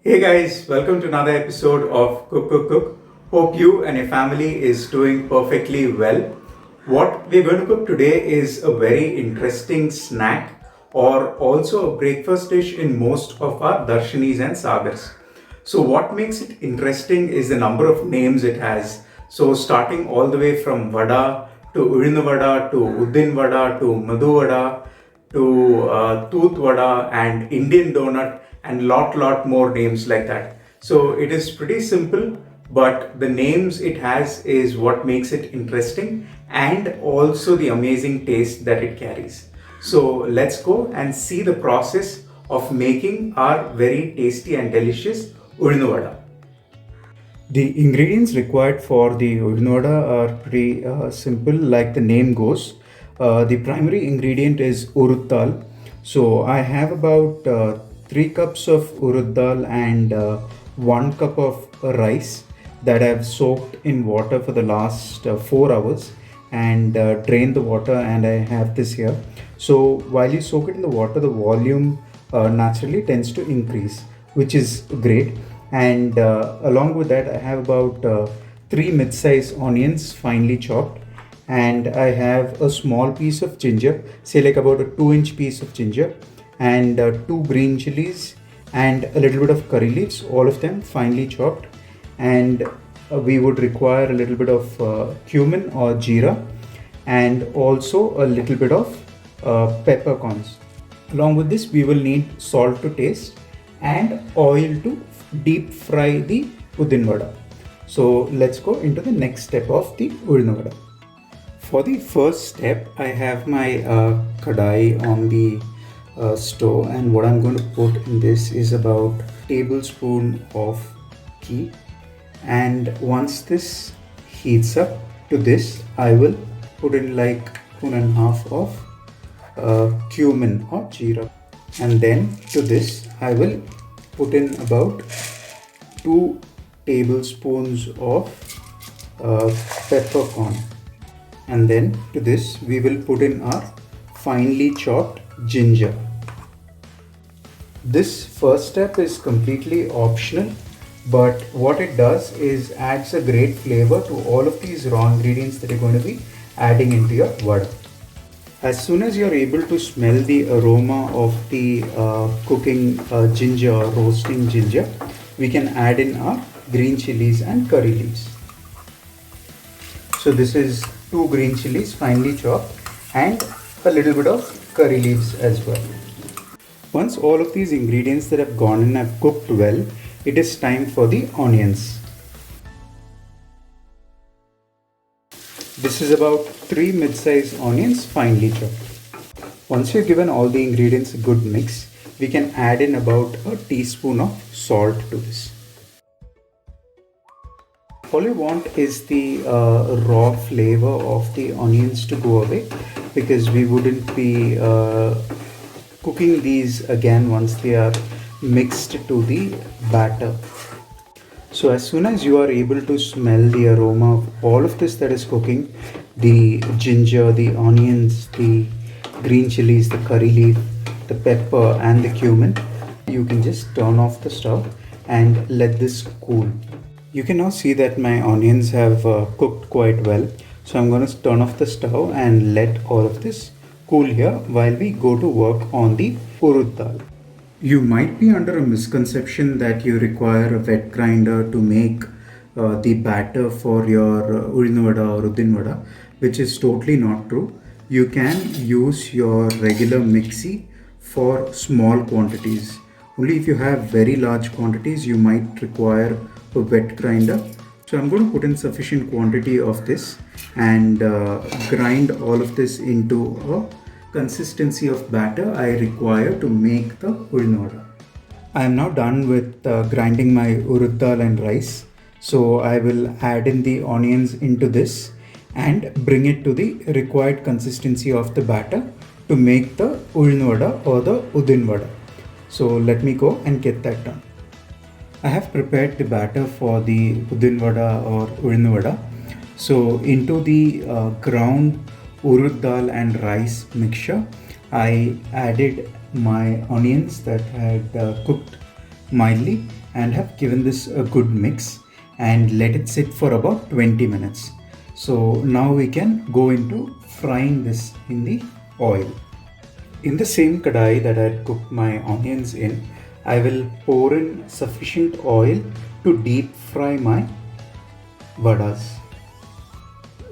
Hey guys, welcome to another episode of Cook Cook Cook. Hope you and your family is doing perfectly well. What we're going to cook today is a very interesting snack or also a breakfast dish in most of our darshanis and sagas. So what makes it interesting is the number of names it has. So starting all the way from vada to urinnu vada to uddin vada to madhu vada to tooth vada and Indian donut and lot more names like that. So it is pretty simple, but the names it has is what makes it interesting and also the amazing taste that it carries. So let's go and see the process of making our very tasty and delicious urinnu vada. The ingredients required for the urinnu vada are pretty simple, like the name goes. The primary ingredient is urud dal. So I have about 3 cups of urud dal and 1 cup of rice that I've soaked in water for the last 4 hours and drained the water, and I have this here. So while you soak it in the water, the volume naturally tends to increase, which is great. And along with that, I have about 3 mid-size onions finely chopped, and I have a small piece of ginger, say like about a 2-inch piece of ginger, and 2 green chilies and a little bit of curry leaves, all of them finely chopped. And we would require a little bit of cumin or jeera, and also a little bit of peppercorns. Along with this, we will need salt to taste and oil to deep fry the udin vada. So let's go into the next step of the udin vada. For the first step, I have my kadai on the stove, and what I'm going to put in this is about a tablespoon of ghee. And once this heats up to this, I will put in like 1.5 of cumin or jeera, and then to this I will put in about 2 tablespoons of peppercorn, and then to this we will put in our finely chopped ginger. This first step is completely optional, but what it does is adds a great flavor to all of these raw ingredients that you're going to be adding into your vada. As soon as you're able to smell the aroma of the cooking ginger or roasting ginger, we can add in our green chilies and curry leaves. So this is 2 green chilies finely chopped and a little bit of curry leaves as well. Once all of these ingredients that have gone in have cooked well, it is time for the onions. This is about 3 mid-sized onions finely chopped. Once you've given all the ingredients a good mix, we can add in about a teaspoon of salt to this. All you want is the raw flavor of the onions to go away, because we wouldn't be cooking these again once they are mixed to the batter. So as soon as you are able to smell the aroma of all of this that is cooking, the ginger, the onions, the green chilies, the curry leaf, the pepper and the cumin, you can just turn off the stove and let this cool. You can now see that my onions have cooked quite well. So I'm going to turn off the stove and let all of this cool here while we go to work on the urud dal. You might be under a misconception that you require a wet grinder to make the batter for your urinnu vada or uddin vada, which is totally not true. You can use your regular mixie for small quantities. Only if you have very large quantities, you might require a wet grinder. So I'm going to put in sufficient quantity of this and grind all of this into a consistency of batter I require to make the urinnu vada. I am now done with grinding my urud dal and rice. So I will add in the onions into this and bring it to the required consistency of the batter to make the urinnu vada or the uddin vada. So let me go and get that done. I have prepared the batter for the uddin vada or urinnu vada. So into the ground urud dal and rice mixture, I added my onions that had cooked mildly and have given this a good mix and let it sit for about 20 minutes. So now we can go into frying this in the oil. In the same kadai that I had cooked my onions in, I will pour in sufficient oil to deep fry my vadas.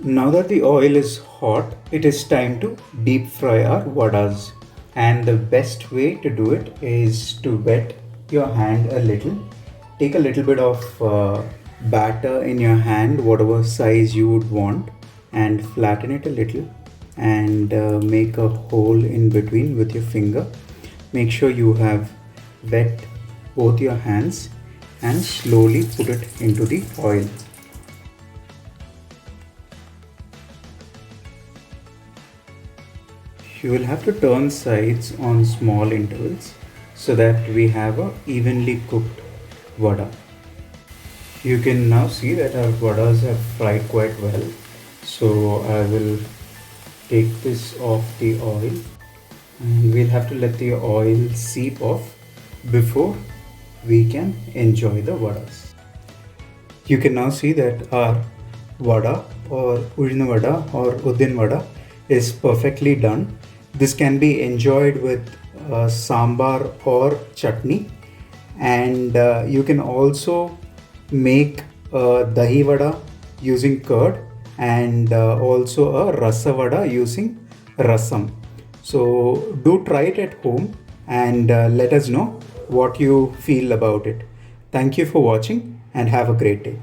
Now that the oil is hot, it is time to deep fry our vadas. And the best way to do it is to wet your hand a little. Take a little bit of batter in your hand, whatever size you would want, and flatten it a little and make a hole in between with your finger. Make sure you have wet both your hands and slowly put it into the oil. You will have to turn sides on small intervals so that we have a evenly cooked vada. You can now see that our vadas have fried quite well. So I will take this off the oil and we'll have to let the oil seep off before we can enjoy the vadas. You can now see that our vada or udin vada or udin vada is perfectly done. This can be enjoyed with sambar or chutney, and you can also make dahi vada using curd and also a rasa vada using rasam. So do try it at home and let us know what you feel about it. Thank you for watching and have a great day.